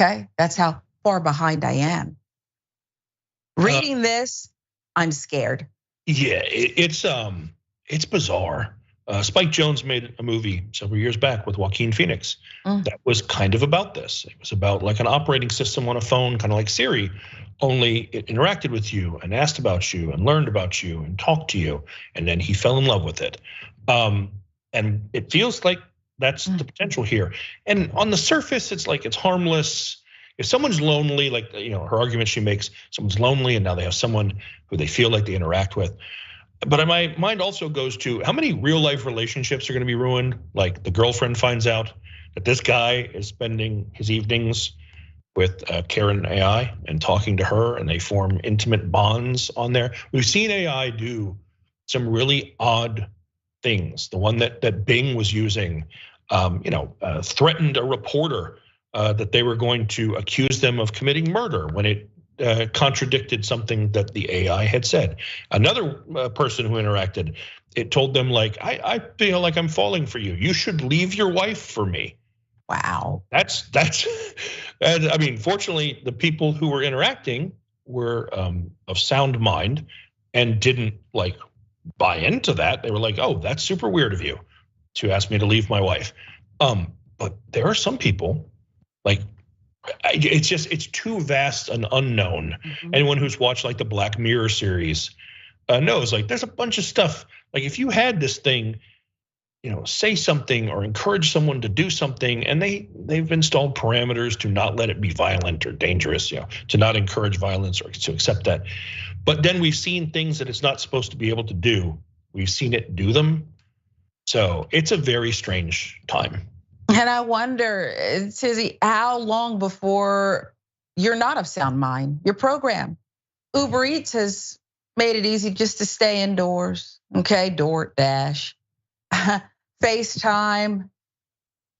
Okay, that's how far behind I am. Reading this, I'm scared. Yeah, it's bizarre. Spike Jonze made a movie several years back with Joaquin Phoenix that was kind of about this. It was about like an operating system on a phone, kind of like Siri, only it interacted with you and asked about you and learned about you and talked to you, and then he fell in love with it. And it feels like that's the potential here. And on the surface, it's like it's harmless. If someone's lonely, like her argument she makes, someone's lonely and now they have someone who they feel like they interact with. But my mind also goes to how many real life relationships are going to be ruined? Like the girlfriend finds out that this guy is spending his evenings with Karen AI and talking to her, and they form intimate bonds on there. We've seen AI do some really odd things. The one that Bing was using, threatened a reporter that they were going to accuse them of committing murder when it contradicted something that the AI had said. Another person who interacted, it told them like, I feel like I'm falling for you. You should leave your wife for me. Wow. That's and I mean, fortunately, the people who were interacting were of sound mind and didn't like buy into that. They were like, oh, that's super weird of you to ask me to leave my wife. But there are some people like, it's too vast and unknown. Anyone who's watched like the Black Mirror series knows like there's a bunch of stuff. Like if you had this thing, say something or encourage someone to do something, and they've installed parameters to not let it be violent or dangerous, to not encourage violence or to accept that. But then we've seen things that it's not supposed to be able to do. We've seen it do them. So it's a very strange time. And I wonder, Tizzy, how long before you're not of sound mind? You're programmed. Uber Eats has made it easy just to stay indoors. Okay, DoorDash, FaceTime,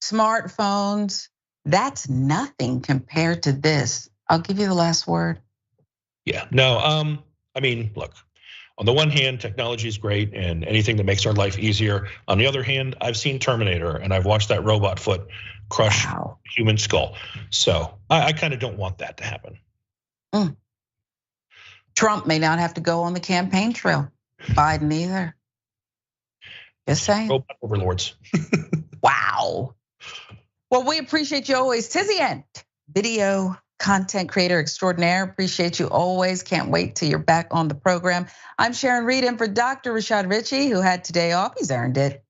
smartphones. That's nothing compared to this. I'll give you the last word. Yeah, no, I mean, look. On the one hand, technology is great and anything that makes our life easier. On the other hand, I've seen Terminator and I've watched that robot foot crush a human skull. So I kind of don't want that to happen. Trump may not have to go on the campaign trail. Biden either. Just saying. Robot overlords. Wow. Well, we appreciate you always. Tizian, video content creator extraordinaire. Appreciate you always. Can't wait till you're back on the program. I'm Sharon Reed in for Dr. Rashad Ritchie, who had today off. He's earned it.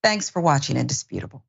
Thanks for watching Indisputable.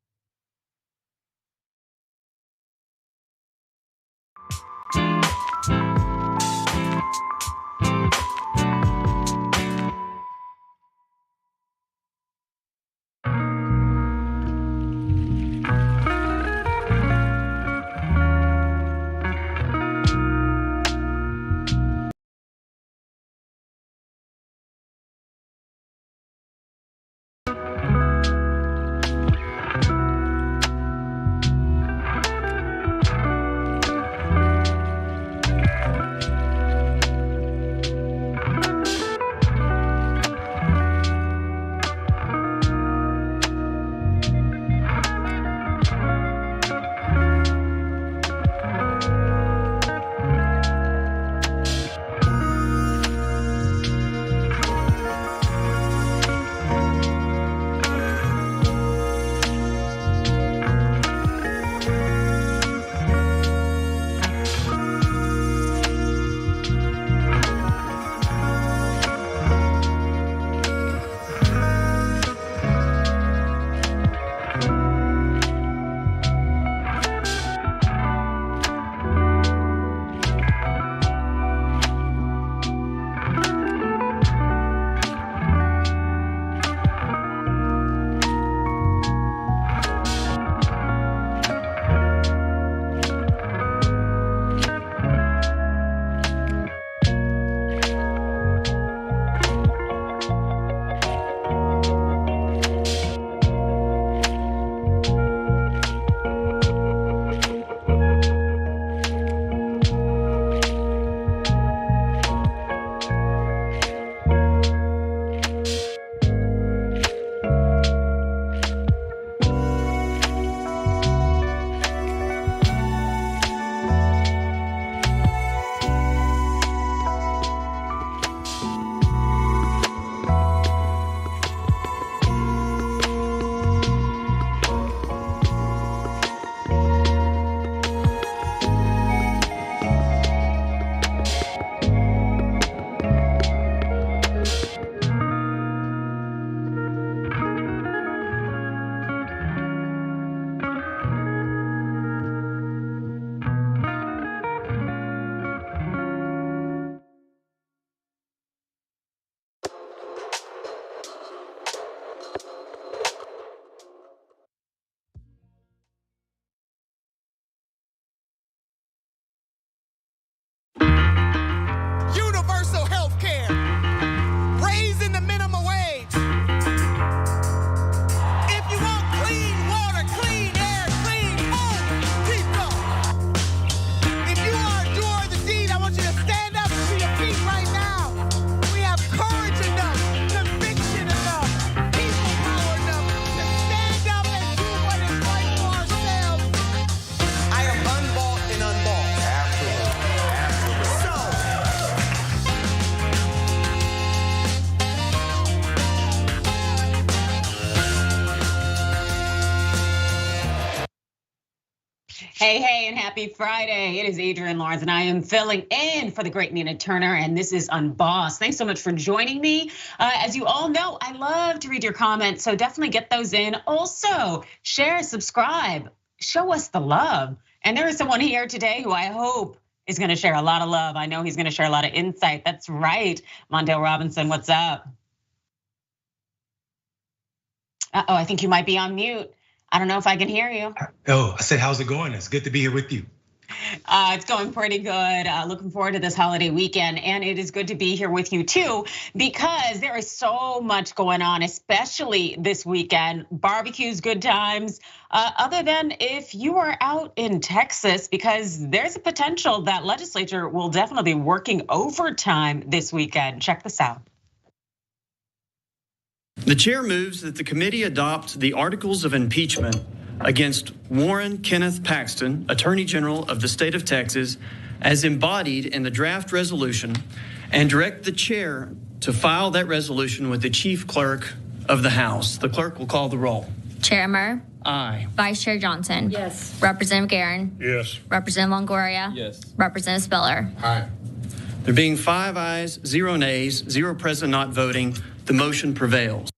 Hey, and happy Friday. It is Adrienne Lawrence, and I am filling in for the great Nina Turner, and this is Unbossed. Thanks so much for joining me. As you all know, I love to read your comments, so definitely get those in. Also, share, subscribe, show us the love. And there is someone here today who I hope is gonna share a lot of love. I know he's gonna share a lot of insight. That's right, Mondale Robinson, what's up? Uh-oh, I think you might be on mute. I don't know if I can hear you. Oh, I said, how's it going? It's good to be here with you. It's going pretty good. Looking forward to this holiday weekend. And it is good to be here with you too, because there is so much going on, especially this weekend. Barbecues, good times. Other than if you are out in Texas, because there's a potential that legislature will definitely be working overtime this weekend. Check this out. The chair moves that the committee adopt the articles of impeachment against Warren Kenneth Paxton, Attorney General of the state of Texas, as embodied in the draft resolution, and direct the chair to file that resolution with the chief clerk of the House. The clerk will call the roll. Chair Murr. Aye. Vice Chair Johnson. Yes. Representative Guerin. Yes. Representative Longoria. Yes. Representative Spiller. Aye. There being 5 ayes, 0 nays, 0 present not voting, the motion prevails.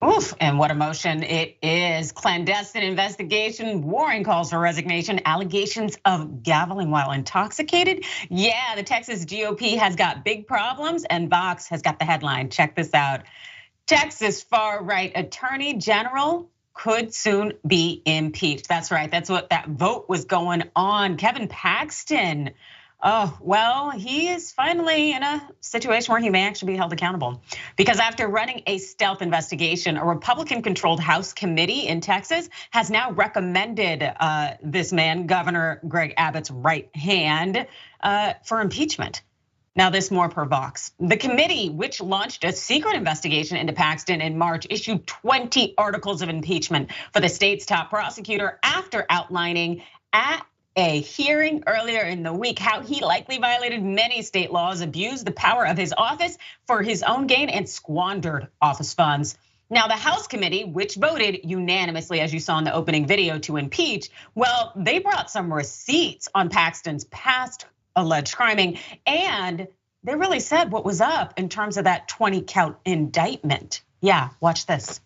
Oof, and what a motion it is. Clandestine investigation. Warren calls for resignation. Allegations of gaveling while intoxicated. Yeah, the Texas GOP has got big problems, and Vox has got the headline. Check this out. Texas far-right attorney general could soon be impeached. That's right, that's what that vote was going on. Ken Paxton. Oh, well, he is finally in a situation where he may actually be held accountable. Because after running a stealth investigation, a Republican-controlled House committee in Texas has now recommended this man, Governor Greg Abbott's right hand, for impeachment. Now this more per Vox. The committee, which launched a secret investigation into Paxton in March, issued 20 articles of impeachment for the state's top prosecutor after outlining at a hearing earlier in the week how he likely violated many state laws, abused the power of his office for his own gain, and squandered office funds. Now, the House committee, which voted unanimously, as you saw in the opening video, to impeach, well, they brought some receipts on Paxton's past alleged criming, and they really said what was up in terms of that 20-count indictment. Yeah, watch this.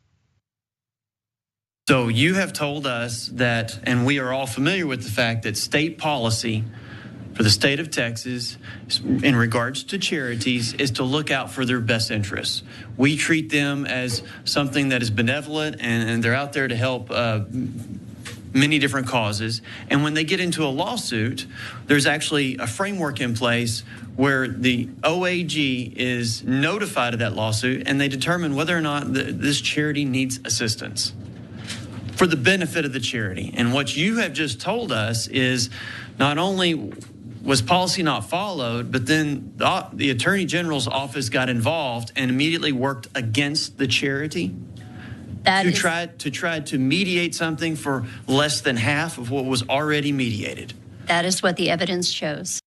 So you have told us that, and we are all familiar with the fact that state policy for the state of Texas in regards to charities is to look out for their best interests. We treat them as something that is benevolent and they're out there to help many different causes. And when they get into a lawsuit, there's actually a framework in place where the OAG is notified of that lawsuit and they determine whether or not this charity needs assistance for the benefit of the charity. And what you have just told us is not only was policy not followed, but then the Attorney General's office got involved and immediately worked against the charity to try to mediate something for less than half of what was already mediated. That is what the evidence shows.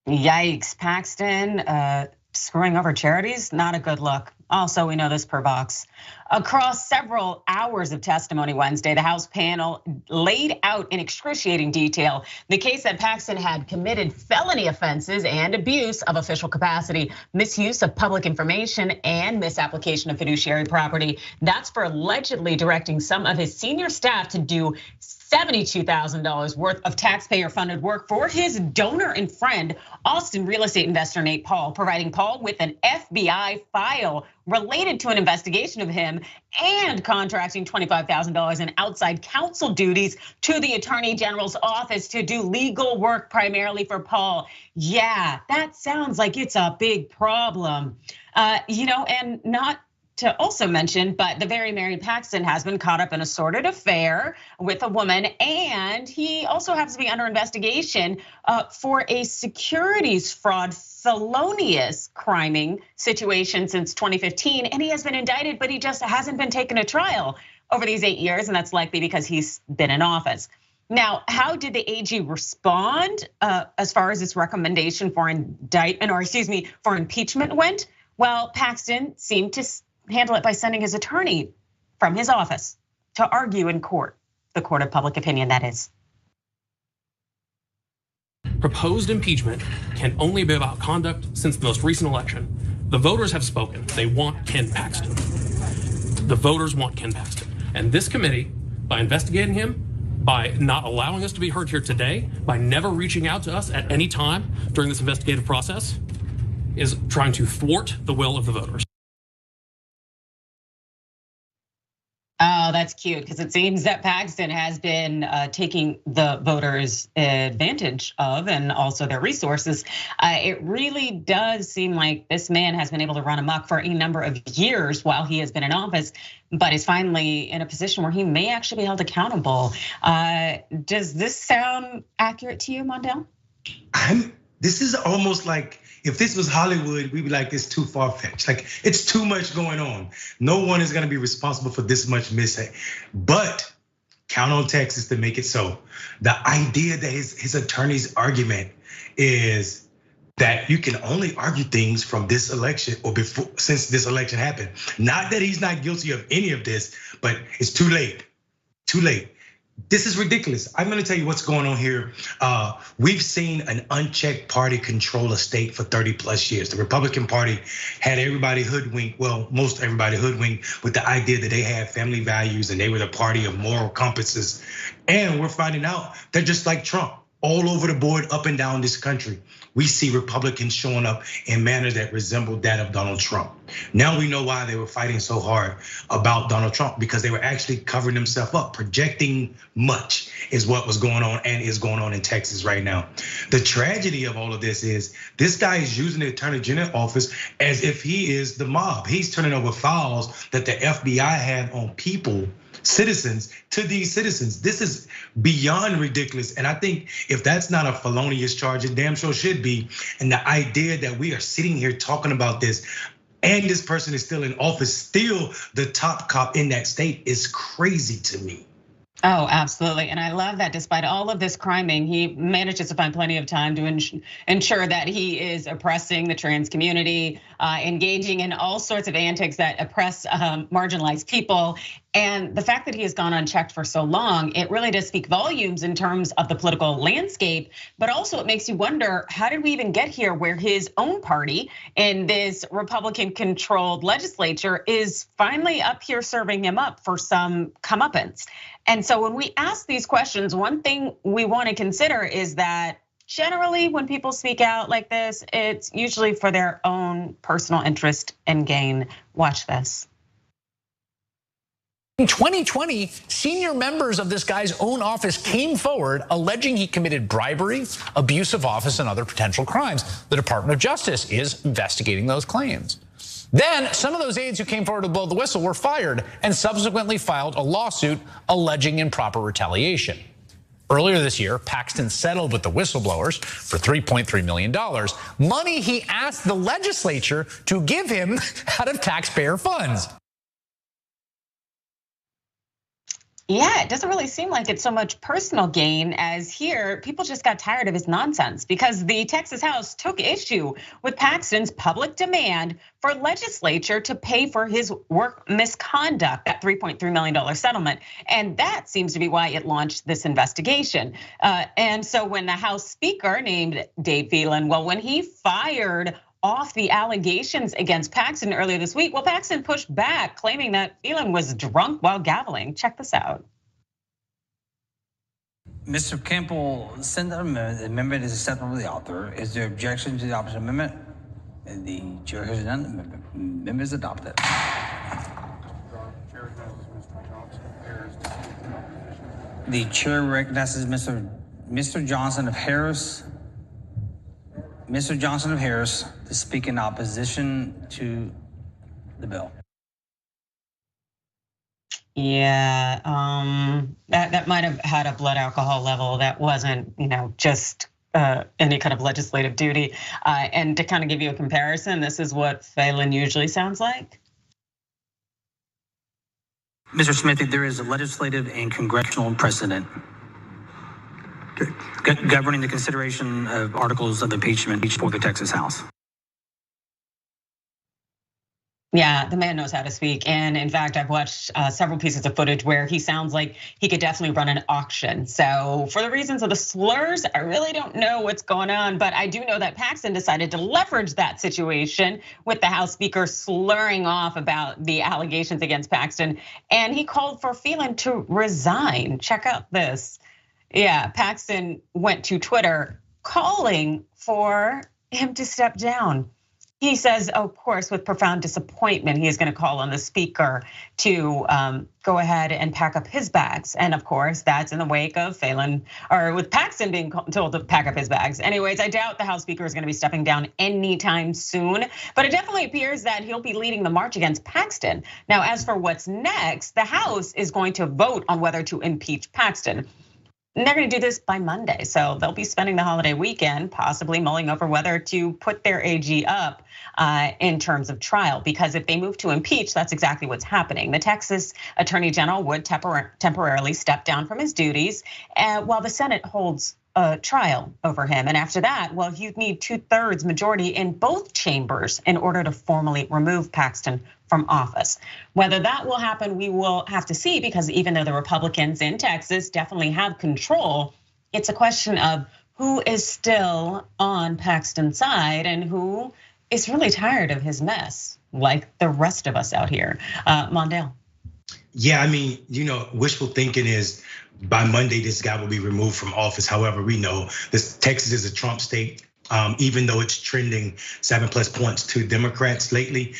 Yikes, Paxton screwing over charities, not a good look. Also, we know this per Vox. Across several hours of testimony Wednesday, the House panel laid out in excruciating detail the case that Paxton had committed felony offenses and abuse of official capacity, misuse of public information, and misapplication of fiduciary property. That's for allegedly directing some of his senior staff to do $72,000 worth of taxpayer-funded work for his donor and friend, Austin real estate investor Nate Paul, providing Paul with an FBI file related to an investigation of him and contracting $25,000 in outside counsel duties to the Attorney General's office to do legal work primarily for Paul. Yeah, that sounds like it's a big problem. And not to also mention, but the very Mary Paxton has been caught up in a sordid affair with a woman, and he also happens to be under investigation for a securities fraud felonious criming situation since 2015, and he has been indicted, but he just hasn't been taken to trial over these 8 years, and that's likely because he's been in office. Now, how did the AG respond as far as its recommendation for indictment, or excuse me, for impeachment went? Well, Paxton seemed to handle it by sending his attorney from his office to argue in court. the court of public opinion, that is. Proposed impeachment can only be about conduct since the most recent election. The voters have spoken. They want Ken Paxton. The voters want Ken Paxton. And this committee, by investigating him, by not allowing us to be heard here today, by never reaching out to us at any time during this investigative process, is trying to thwart the will of the voters. Oh, that's cute, because it seems that Paxton has been taking the voters advantage of and also their resources. It really does seem like this man has been able to run amok for a number of years while he has been in office, but is finally in a position where he may actually be held accountable. Does this sound accurate to you, Mondale? This is almost like, if this was Hollywood, we'd be like, it's too far-fetched. Like, it's too much going on. No one is gonna be responsible for this much mishap. But count on Texas to make it so. The idea that his attorney's argument is that you can only argue things from this election or before, since this election happened. Not that he's not guilty of any of this, but it's too late, too late. This is ridiculous. I'm gonna tell you what's going on here. We've seen an unchecked party control a state for 30 plus years. The Republican Party had everybody hoodwinked, well, most everybody hoodwinked with the idea that they had family values and they were the party of moral compasses. And we're finding out they're just like Trump. All over the board, up and down this country, we see Republicans showing up in manners that resemble that of Donald Trump. Now we know why they were fighting so hard about Donald Trump, because they were actually covering themselves up. Projecting much is what was going on and is going on in Texas right now. The tragedy of all of this is this guy is using the Attorney General office as if he is the mob. He's turning over files that the FBI had on people, citizens, to these citizens. This is beyond ridiculous. And I think if that's not a felonious charge, it damn sure should be. And the idea that we are sitting here talking about this and this person is still in office, still the top cop in that state, is crazy to me. Oh, absolutely. And I love that despite all of this criming, he manages to find plenty of time to ensure that he is oppressing the trans community, engaging in all sorts of antics that oppress marginalized people. And the fact that he has gone unchecked for so long, it really does speak volumes in terms of the political landscape, but also it makes you wonder, how did we even get here where his own party in this Republican controlled legislature is finally up here serving him up for some comeuppance? And so when we ask these questions, one thing we want to consider is that generally when people speak out like this, it's usually for their own personal interest and gain. Watch this. In 2020, senior members of this guy's own office came forward alleging he committed bribery, abuse of office, and other potential crimes. The Department of Justice is investigating those claims. Then some of those aides who came forward to blow the whistle were fired and subsequently filed a lawsuit alleging improper retaliation. Earlier this year, Paxton settled with the whistleblowers for $3.3 million, money he asked the legislature to give him out of taxpayer funds. Yeah, it doesn't really seem like it's so much personal gain as here, people just got tired of his nonsense because the Texas House took issue with Paxton's public demand for legislature to pay for his work misconduct, that $3.3 million settlement. And that seems to be why it launched this investigation. And so when the House Speaker named Dave Phelan, well, when he fired off the allegations against Paxton earlier this week, well, Paxton pushed back, claiming that Phelan was drunk while gaveling. Check this out. Mr. Campbell sent an amendment. The amendment is acceptable to the author. Is there objection to the opposite amendment? And the chair has none. The amendment is adopted. The chair recognizes Mr. Johnson of Harris. Mr. Johnson of Harris to speak in opposition to the bill. Yeah, that might have had a blood alcohol level that wasn't, just any kind of legislative duty. And to kind of give you a comparison, this is what Phelan usually sounds like. Mr. Smith, there is a legislative and congressional precedent governing the consideration of articles of impeachment for the Texas House. Yeah, the man knows how to speak. And in fact, I've watched several pieces of footage where he sounds like he could definitely run an auction. So for the reasons of the slurs, I really don't know what's going on, but I do know that Paxton decided to leverage that situation with the House Speaker slurring off about the allegations against Paxton. And he called for Phelan to resign. Check out this. Yeah, Paxton went to Twitter calling for him to step down. He says, of course, with profound disappointment, he is going to call on the speaker to go ahead and pack up his bags. And of course, that's in the wake of Phelan, or with Paxton being told to pack up his bags. Anyways, I doubt the House Speaker is going to be stepping down anytime soon, but it definitely appears that he'll be leading the march against Paxton. Now, as for what's next, the House is going to vote on whether to impeach Paxton. And they're going to do this by Monday. So they'll be spending the holiday weekend possibly mulling over whether to put their AG up in terms of trial. Because if they move to impeach, that's exactly what's happening. The Texas Attorney General would temporarily step down from his duties while the Senate holds a trial over him. And after that, well, you'd need 2/3 majority in both chambers in order to formally remove Paxton from office. Whether that will happen, we will have to see, because even though the Republicans in Texas definitely have control, it's a question of who is still on Paxton's side and who is really tired of his mess, like the rest of us out here. Mondale. Yeah, I mean, wishful thinking is by Monday, this guy will be removed from office. However, we know this Texas is a Trump state, even though it's trending 7+ points to Democrats lately.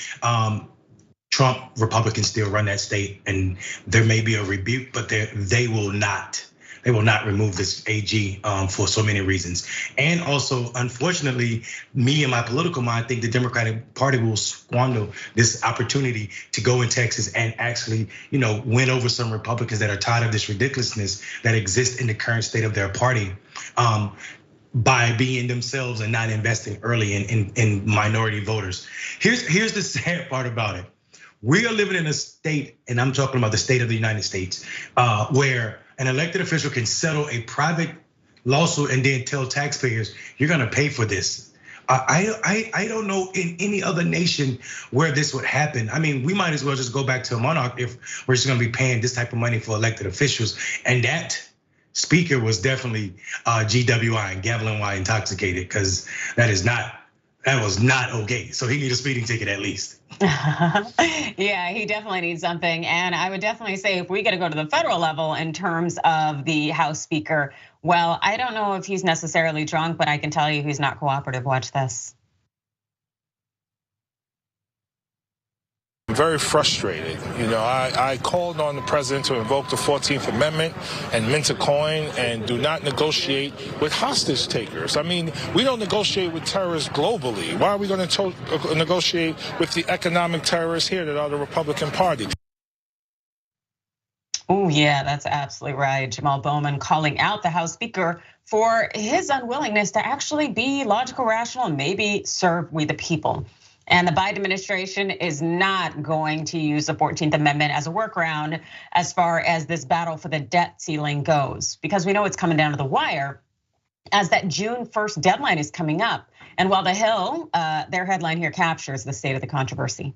Trump Republicans still run that state, and there may be a rebuke, but they will not remove this AG for so many reasons. And also, unfortunately, me and my political mind think the Democratic Party will squander this opportunity to go in Texas and actually, win over some Republicans that are tired of this ridiculousness that exists in the current state of their party. By being themselves and not investing early in minority voters. Here's the sad part about it. We are living in a state, and I'm talking about the state of the United States, where an elected official can settle a private lawsuit and then tell taxpayers, you're gonna pay for this. I don't know in any other nation where this would happen. I mean, we might as well just go back to a monarch if we're just gonna be paying this type of money for elected officials. And that speaker was definitely GWI and gambling while intoxicated, because that was not okay. So he needs a speeding ticket at least. Yeah, he definitely needs something. And I would definitely say if we got to go to the federal level in terms of the House Speaker, well, I don't know if he's necessarily drunk, but I can tell you he's not cooperative. Watch this. Very frustrated. I called on the president to invoke the 14th Amendment and mint a coin and do not negotiate with hostage takers. I mean, we don't negotiate with terrorists globally. Why are we going to negotiate with the economic terrorists here that are the Republican Party? Oh yeah, that's absolutely right. Jamal Bowman calling out the House Speaker for his unwillingness to actually be logical, rational, and maybe serve we the people. And the Biden administration is not going to use the 14th Amendment as a workaround as far as this battle for the debt ceiling goes, because we know it's coming down to the wire as that June 1st deadline is coming up. And while the Hill, their headline here captures the state of the controversy.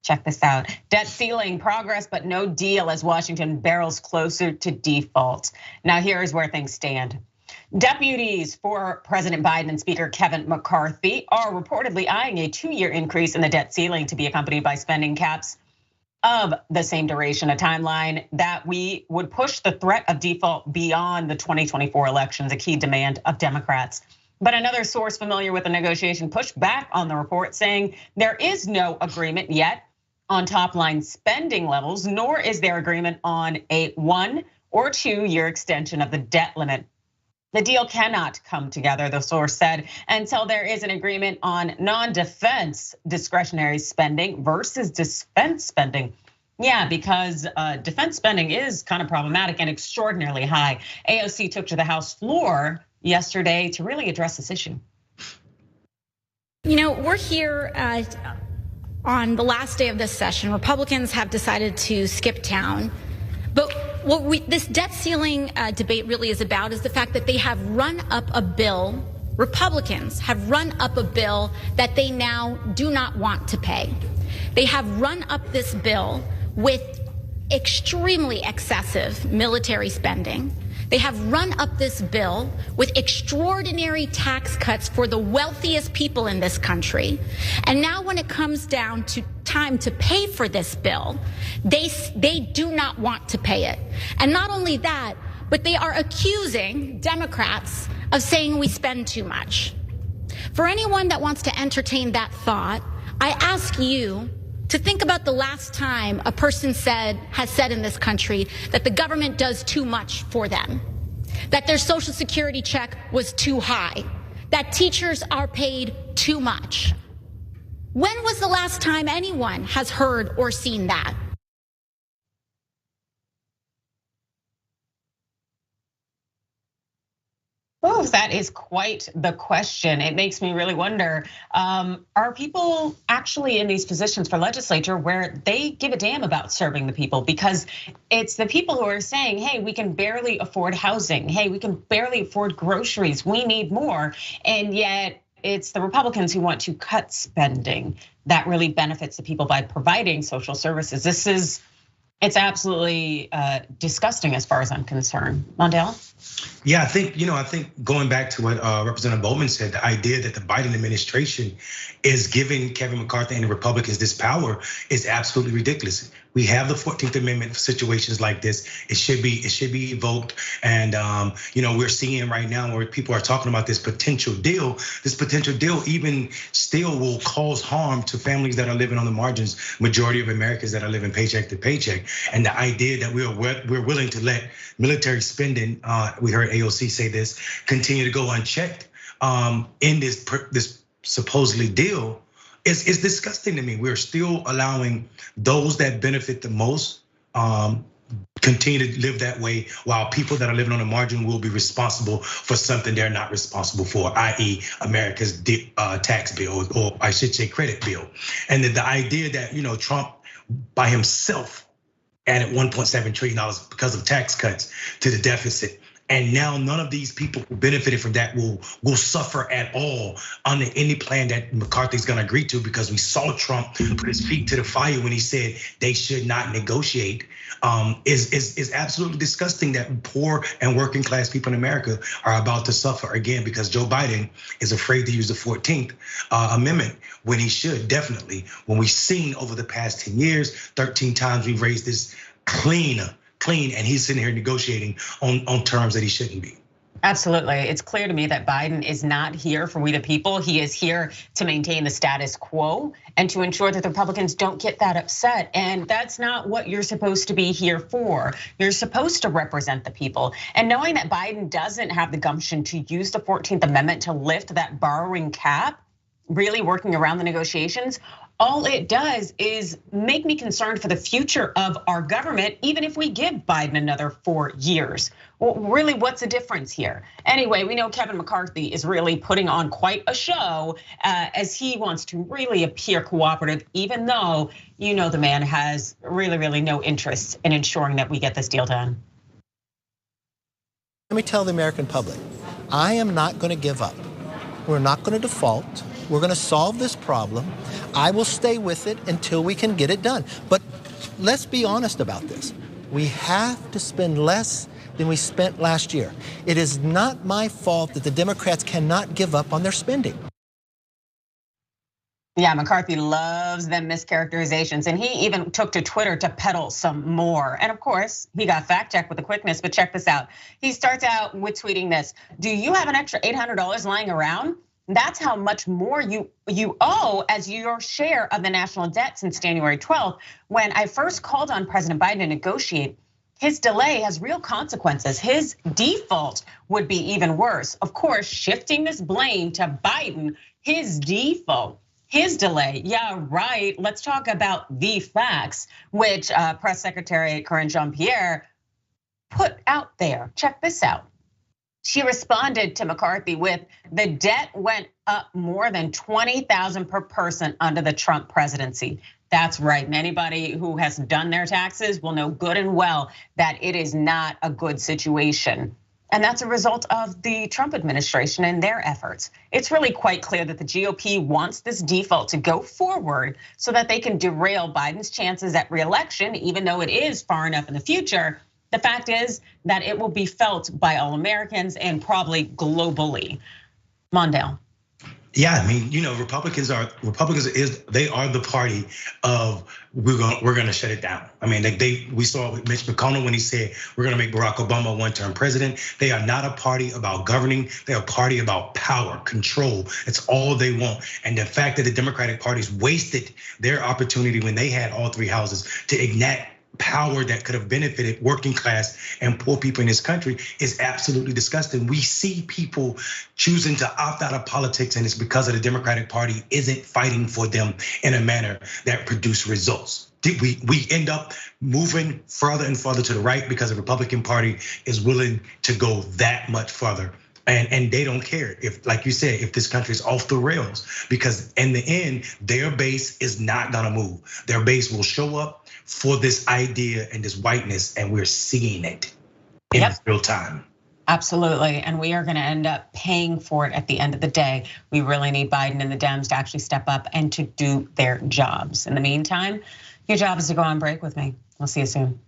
Check this out. Debt ceiling progress, but no deal as Washington barrels closer to default. Now here is where things stand. Deputies for President Biden and Speaker Kevin McCarthy are reportedly eyeing a 2-year increase in the debt ceiling to be accompanied by spending caps of the same duration, a timeline that we would push the threat of default beyond the 2024 elections, a key demand of Democrats. But another source familiar with the negotiation pushed back on the report, saying there is no agreement yet on top line spending levels, nor is there agreement on a 1 or 2 year extension of the debt limit. The deal cannot come together, the source said, until there is an agreement on non-defense discretionary spending versus defense spending. Yeah, because defense spending is kind of problematic and extraordinarily high. AOC took to the House floor yesterday to really address this issue. We're here on the last day of this session. Republicans have decided to skip town. But what this debt ceiling debate really is about is the fact that they have run up a bill, Republicans have run up a bill that they now do not want to pay. They have run up this bill with extremely excessive military spending. They have run up this bill with extraordinary tax cuts for the wealthiest people in this country. And now when it comes down to time to pay for this bill, they do not want to pay it. And not only that, but they are accusing Democrats of saying we spend too much. For anyone that wants to entertain that thought, I ask you to think about the last time a person has said in this country that the government does too much for them, that their Social Security check was too high, that teachers are paid too much. When was the last time anyone has heard or seen that? Oh, that is quite the question. It makes me really wonder, are people actually in these positions for legislature where they give a damn about serving the people? Because it's the people who are saying, hey, we can barely afford housing. Hey, we can barely afford groceries. We need more. And yet it's the Republicans who want to cut spending that really benefits the people by providing social services. It's absolutely disgusting as far as I'm concerned. Mondale? Yeah, I think going back to what Representative Bowman said, the idea that the Biden administration is giving Kevin McCarthy and the Republicans this power is absolutely ridiculous. We have the 14th Amendment for situations like this. It should be evoked. And we're seeing right now where people are talking about this potential deal. This potential deal even still will cause harm to families that are living on the margins, majority of Americans that are living paycheck to paycheck. And the idea that we're willing to let military spending, we heard AOC say this, continue to go unchecked in this supposedly deal is disgusting to me. We're still allowing those that benefit the most continue to live that way, while people that are living on the margin will be responsible for something they're not responsible for, i.e. America's tax bill, or I should say credit bill. And the idea that Trump by himself added $1.7 trillion because of tax cuts to the deficit. And now none of these people who benefited from that will suffer at all under any plan that McCarthy's gonna agree to, because we saw Trump put his feet to the fire when he said they should not negotiate. Is absolutely disgusting that poor and working class people in America are about to suffer again because Joe Biden is afraid to use the 14th Amendment when he should definitely. When we've seen over the past 10 years, 13 times we've raised this clean, and he's sitting here negotiating on terms that he shouldn't be. Absolutely. It's clear to me that Biden is not here for we the people. He is here to maintain the status quo and to ensure that the Republicans don't get that upset. And that's not what you're supposed to be here for. You're supposed to represent the people. And knowing that Biden doesn't have the gumption to use the 14th Amendment to lift that borrowing cap, really working around the negotiations, all it does is make me concerned for the future of our government, even if we give Biden another 4 years. Well, really, what's the difference here? Anyway, we know Kevin McCarthy is really putting on quite a show as he wants to really appear cooperative, even though the man has really no interest in ensuring that we get this deal done. Let me tell the American public, I am not going to give up. We're not going to default. We're going to solve this problem. I will stay with it until we can get it done. But let's be honest about this. We have to spend less than we spent last year. It is not my fault that the Democrats cannot give up on their spending. Yeah, McCarthy loves them mischaracterizations, and he even took to Twitter to peddle some more. And of course, he got fact checked with a quickness, but check this out. He starts out with tweeting this: do you have an extra $800 lying around? That's how much more you owe as your share of the national debt since January 12th. When I first called on President Biden to negotiate, his delay has real consequences. His default would be even worse. Of course, shifting this blame to Biden, his default, his delay. Yeah, right. Let's talk about the facts, which Press Secretary Karine Jean-Pierre put out there. Check this out. She responded to McCarthy with, the debt went up more than $20,000 per person under the Trump presidency. That's right, and anybody who has done their taxes will know good and well that it is not a good situation. And that's a result of the Trump administration and their efforts. It's really quite clear that the GOP wants this default to go forward so that they can derail Biden's chances at re-election, even though it is far enough in the future. The fact is that it will be felt by all Americans and probably globally. Mondale. Yeah, I mean, Republicans are the party of we're gonna shut it down. I mean, we saw with Mitch McConnell when he said we're gonna make Barack Obama a one-term president. They are not a party about governing. They're a party about power, control. It's all they want. And the fact that the Democratic Party's wasted their opportunity when they had all three houses to enact power that could have benefited working class and poor people in this country is absolutely disgusting. We see people choosing to opt out of politics, and it's because of the Democratic Party isn't fighting for them in a manner that produce results. We end up moving further and further to the right because the Republican Party is willing to go that much further. And they don't care if, like you said, if this country is off the rails, because in the end, their base is not gonna move. Their base will show up for this idea and this whiteness, and we're seeing it in real time. Absolutely, and we are gonna end up paying for it at the end of the day. We really need Biden and the Dems to actually step up and to do their jobs. In the meantime, your job is to go on break with me. I'll see you soon.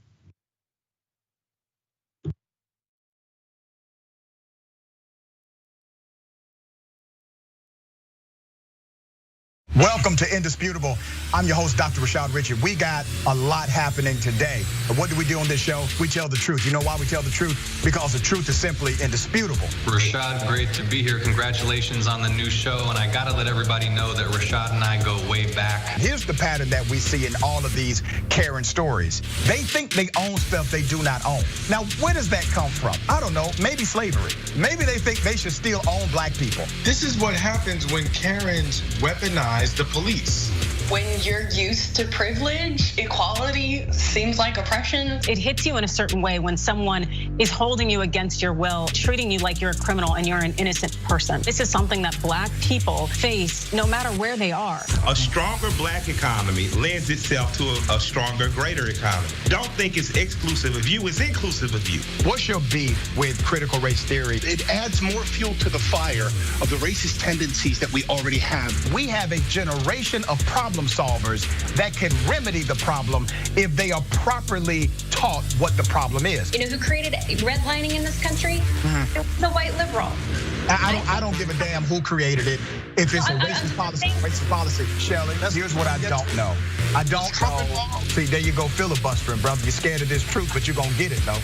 Welcome to Indisputable. I'm your host, Dr. Rashad Richard. We got a lot happening today. But what do we do on this show? We tell the truth. You know why we tell the truth? Because the truth is simply indisputable. Rashad, great to be here. Congratulations on the new show. And I gotta let everybody know that Rashad and I go way back. Here's the pattern that we see in all of these Karen stories. They think they own stuff they do not own. Now, where does that come from? I don't know, maybe slavery. Maybe they think they should still own black people. This is what happens when Karens weaponize the police. When you're used to privilege, equality seems like oppression. It hits you in a certain way when someone is holding you against your will, treating you like you're a criminal and you're an innocent person. This is something that black people face no matter where they are. A stronger black economy lends itself to a stronger, greater economy. Don't think it's exclusive of you, it's inclusive of you. What's your beef with critical race theory? It adds more fuel to the fire of the racist tendencies that we already have. We have a generation of problem solvers that can remedy the problem if they are properly taught what the problem is. You know who created redlining in this country? It was the white liberal. I don't give a damn who created it. If it's a racist policy, Shelley, here's what I don't know. I don't know. See, there you go filibustering, brother. You're scared of this truth, but you're gonna get it though.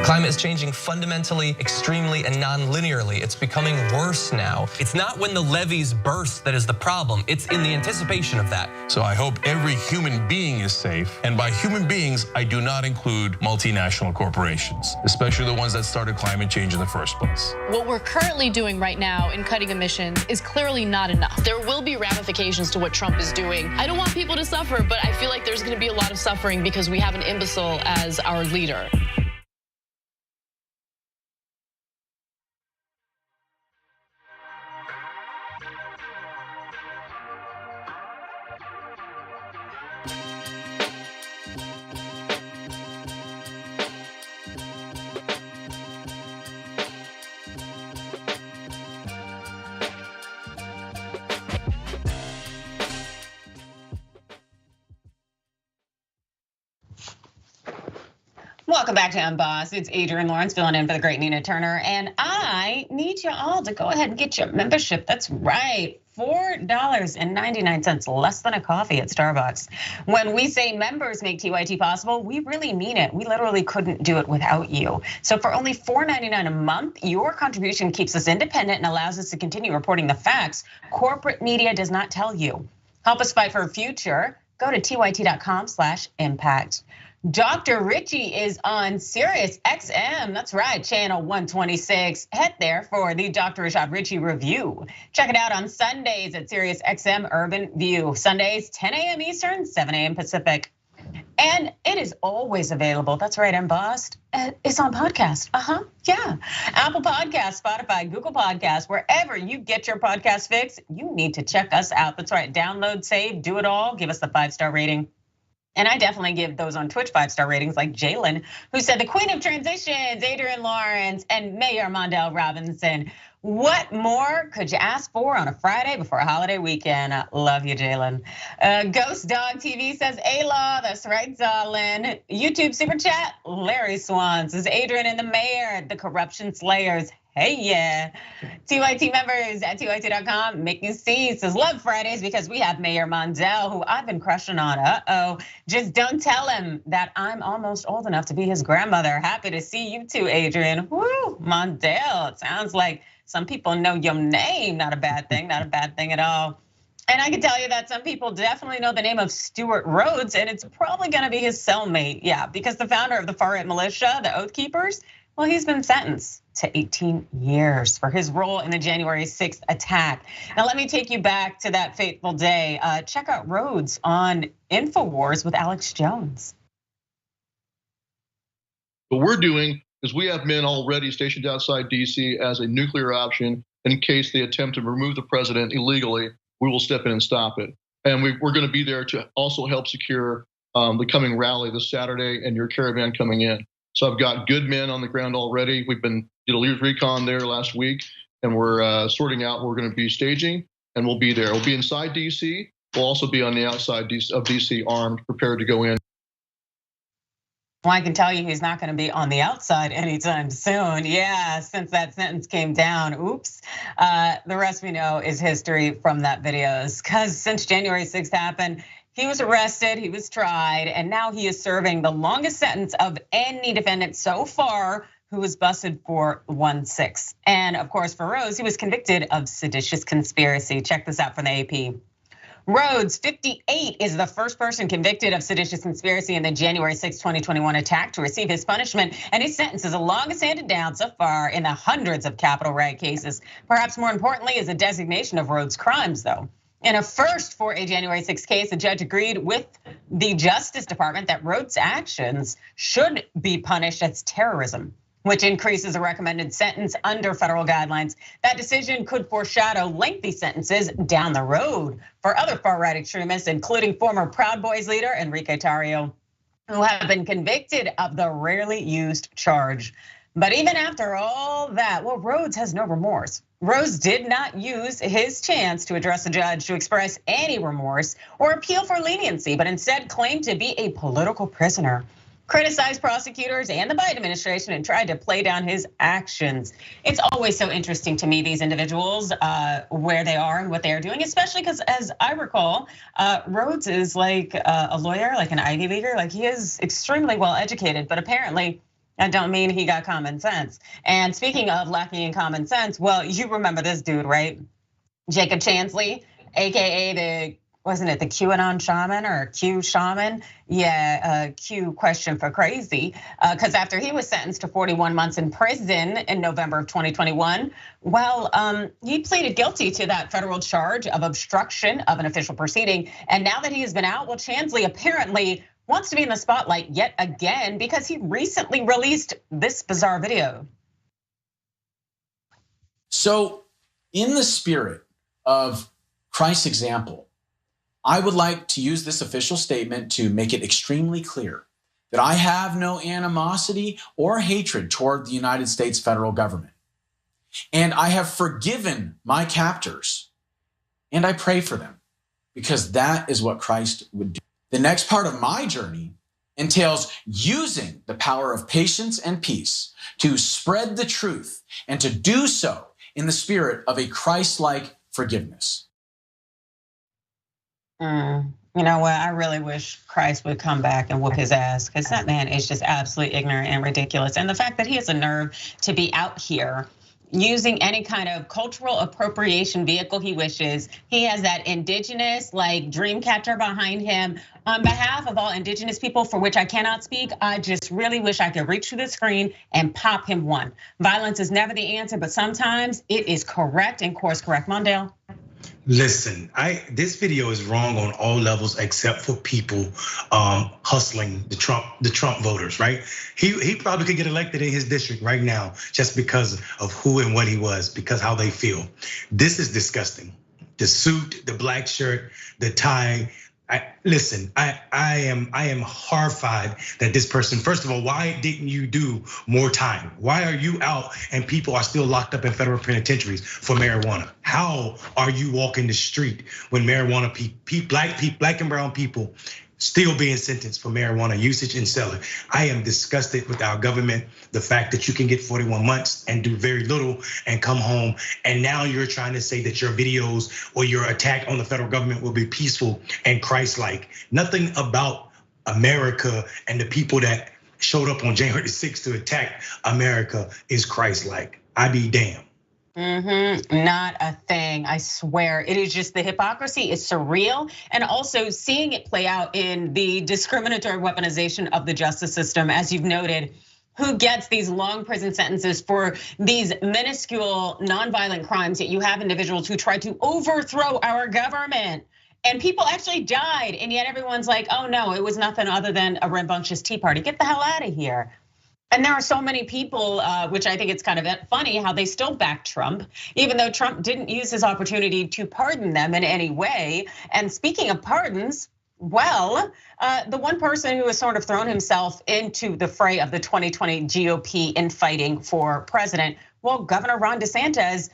Climate is changing fundamentally, extremely, and non-linearly. It's becoming worse now. It's not when the levees burst that is the problem. It's in the anticipation of that. So I hope every human being is safe. And by human beings, I do not include multinational corporations, especially the ones that started climate change in the first place. What we're currently doing right now in cutting emissions is clearly not enough. There will be ramifications to what Trump is doing. I don't want people to suffer, but I feel like there's gonna be a lot of suffering because we have an imbecile as our leader. Welcome back to Unbossed. It's Adrienne Lawrence filling in for the great Nina Turner. And I need you all to go ahead and get your membership. That's right, $4.99, less than a coffee at Starbucks. When we say members make TYT possible, we really mean it. We literally couldn't do it without you. So for only $4.99 a month, your contribution keeps us independent and allows us to continue reporting the facts corporate media does not tell you. Help us fight for a future. Go to tyt.com/impact. Dr. Richie is on Sirius XM. That's right, channel 126. Head there for the Dr. Rashad Richie review. Check it out on Sundays at Sirius XM Urban View. Sundays, 10 a.m. Eastern, 7 a.m. Pacific. And it is always available. That's right, Embossed. It's on podcast. Yeah. Apple Podcasts, Spotify, Google Podcasts, wherever you get your podcast fix, you need to check us out. That's right. Download, save, do it all. Give us the 5-star rating. And I definitely give those on Twitch 5-star ratings, like Jalen, who said the Queen of Transitions, Adrienne Lawrence, and Mayor Mondale Robinson. What more could you ask for on a Friday before a holiday weekend? Love you, Jalen. Ghost Dog TV says, A-Law, that's right, darling. YouTube Super Chat, Larry Swan says, Adrienne and the Mayor, the Corruption Slayers. Hey, yeah. TYT members at TYT.com. Mickey C says, love Fridays because we have Mayor Mondale, who I've been crushing on. Just don't tell him that I'm almost old enough to be his grandmother. Happy to see you too, Adrienne. Woo, Mondale, it sounds like some people know your name. Not a bad thing, not a bad thing at all. And I can tell you that some people definitely know the name of Stuart Rhodes, and it's probably gonna be his cellmate, yeah, because the founder of the far-right militia, the Oath Keepers, well, he's been sentenced to 18 years for his role in the January 6th attack. Now, let me take you back to that fateful day. Check out Rhodes on InfoWars with Alex Jones. What we're doing is we have men already stationed outside DC as a nuclear option in case they attempt to remove the president illegally. We will step in and stop it. And we're going to be there to also help secure the coming rally this Saturday and your caravan coming in. So I've got good men on the ground already. We've did a leaders recon there last week, and we're sorting out what we're going to be staging, and we'll be there. We'll be inside DC. We'll also be on the outside of DC armed, prepared to go in. Well, I can tell you he's not going to be on the outside anytime soon. Yeah, since that sentence came down, oops. The rest we know is history from that video. Because since January 6th happened, he was arrested, he was tried, and now he is serving the longest sentence of any defendant so far who was busted for 1/6. And of course, for Rhodes, he was convicted of seditious conspiracy. Check this out from the AP. Rhodes, 58, is the first person convicted of seditious conspiracy in the January 6, 2021 attack to receive his punishment. And his sentence is the longest handed down so far in the hundreds of Capitol riot cases. Perhaps more importantly is the designation of Rhodes' crimes, though. In a first for a January 6th case, the judge agreed with the Justice Department that Rhodes' actions should be punished as terrorism, which increases the recommended sentence under federal guidelines. That decision could foreshadow lengthy sentences down the road for other far-right extremists, including former Proud Boys leader Enrique Tarrio, who have been convicted of the rarely used charge. But even after all that, well, Rhodes has no remorse. Rhodes did not use his chance to address the judge to express any remorse or appeal for leniency, but instead claimed to be a political prisoner, criticized prosecutors and the Biden administration, and tried to play down his actions. It's always so interesting to me, these individuals, where they are and what they are doing, especially because, as I recall, Rhodes is like a lawyer, like an Ivy Leaguer, like he is extremely well educated, but apparently that don't mean he got common sense. And speaking of lacking in common sense, well, you remember this dude, right? Jacob Chansley, AKA wasn't it the QAnon Shaman or Q Shaman? Yeah, Q question for crazy. Because after he was sentenced to 41 months in prison in November of 2021, well, he pleaded guilty to that federal charge of obstruction of an official proceeding. And now that he has been out, well, Chansley apparently wants to be in the spotlight yet again because he recently released this bizarre video. So, in the spirit of Christ's example, I would like to use this official statement to make it extremely clear that I have no animosity or hatred toward the United States federal government. And I have forgiven my captors, and I pray for them because that is what Christ would do. The next part of my journey entails using the power of patience and peace to spread the truth and to do so in the spirit of a Christ-like forgiveness. You know what? I really wish Christ would come back and whoop his ass because that man is just absolutely ignorant and ridiculous. And the fact that he has a nerve to be out here using any kind of cultural appropriation vehicle he wishes. He has that indigenous like dream catcher behind him. On behalf of all indigenous people for which I cannot speak, I just really wish I could reach through the screen and pop him one. Violence is never the answer, but sometimes it is correct and course correct. Mondale. Listen, this video is wrong on all levels except for people hustling the Trump voters, right? He probably could get elected in his district right now just because of who and what he was, because how they feel. This is disgusting. The suit, the black shirt, the tie. I am horrified that this person, first of all, why didn't you do more time? Why are you out and people are still locked up in federal penitentiaries for marijuana? How are you walking the street when marijuana black and brown people still being sentenced for marijuana usage and selling? I am disgusted with our government. The fact that you can get 41 months and do very little and come home. And now you're trying to say that your videos or your attack on the federal government will be peaceful and Christ-like. Nothing about America and the people that showed up on January 6th to attack America is Christ-like. I be damned. Not a thing, I swear. It is just the hypocrisy is surreal. And also seeing it play out in the discriminatory weaponization of the justice system, as you've noted, who gets these long prison sentences for these minuscule nonviolent crimes, yet you have individuals who try to overthrow our government. And people actually died, and yet everyone's like, oh no, it was nothing other than a rambunctious tea party. Get the hell out of here. And there are so many people, which I think it's kind of funny how they still back Trump, even though Trump didn't use his opportunity to pardon them in any way. And speaking of pardons, well, the one person who has sort of thrown himself into the fray of the 2020 GOP infighting for president, well, Governor Ron DeSantis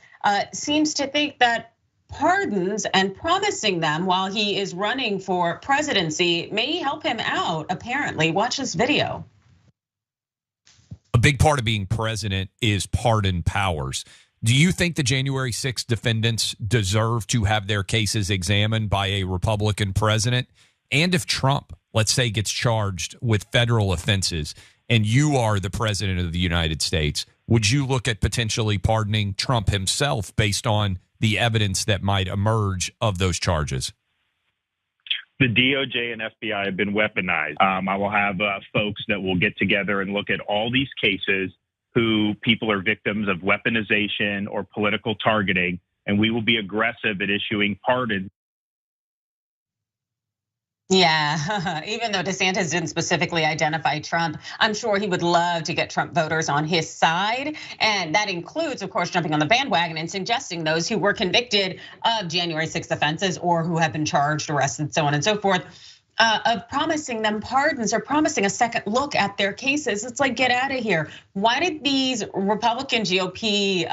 seems to think that pardons and promising them while he is running for presidency may help him out, apparently. Watch this video. A big part of being president is pardon powers. Do you think the January 6th defendants deserve to have their cases examined by a Republican president? And if Trump, let's say, gets charged with federal offenses and you are the president of the United States, would you look at potentially pardoning Trump himself based on the evidence that might emerge of those charges? The DOJ and FBI have been weaponized. I will have folks that will get together and look at all these cases who people are victims of weaponization or political targeting, and we will be aggressive at issuing pardons. Yeah, even though DeSantis didn't specifically identify Trump, I'm sure he would love to get Trump voters on his side. And that includes, of course, jumping on the bandwagon and suggesting those who were convicted of January 6th offenses or who have been charged, arrested, so on and so forth, of promising them pardons or promising a second look at their cases. It's like, get out of here. Why did these Republican GOP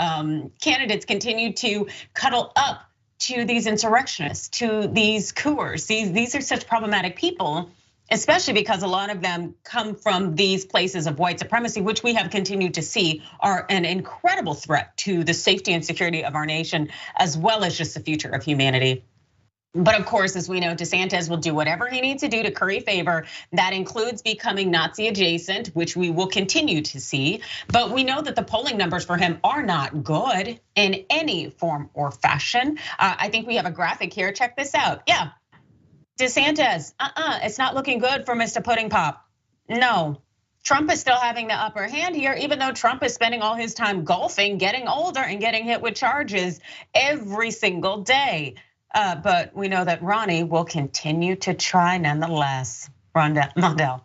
candidates continue to cuddle up to these insurrectionists, to these coupers? These are such problematic people, especially because a lot of them come from these places of white supremacy, which we have continued to see are an incredible threat to the safety and security of our nation, as well as just the future of humanity. But of course, as we know, DeSantis will do whatever he needs to do to curry favor. That includes becoming Nazi adjacent, which we will continue to see. But we know that the polling numbers for him are not good in any form or fashion. I think we have a graphic here. Check this out. Yeah, DeSantis, it's not looking good for Mr. Pudding Pop. No, Trump is still having the upper hand here, even though Trump is spending all his time golfing, getting older, and getting hit with charges every single day. But we know that Ronnie will continue to try nonetheless. Mondale.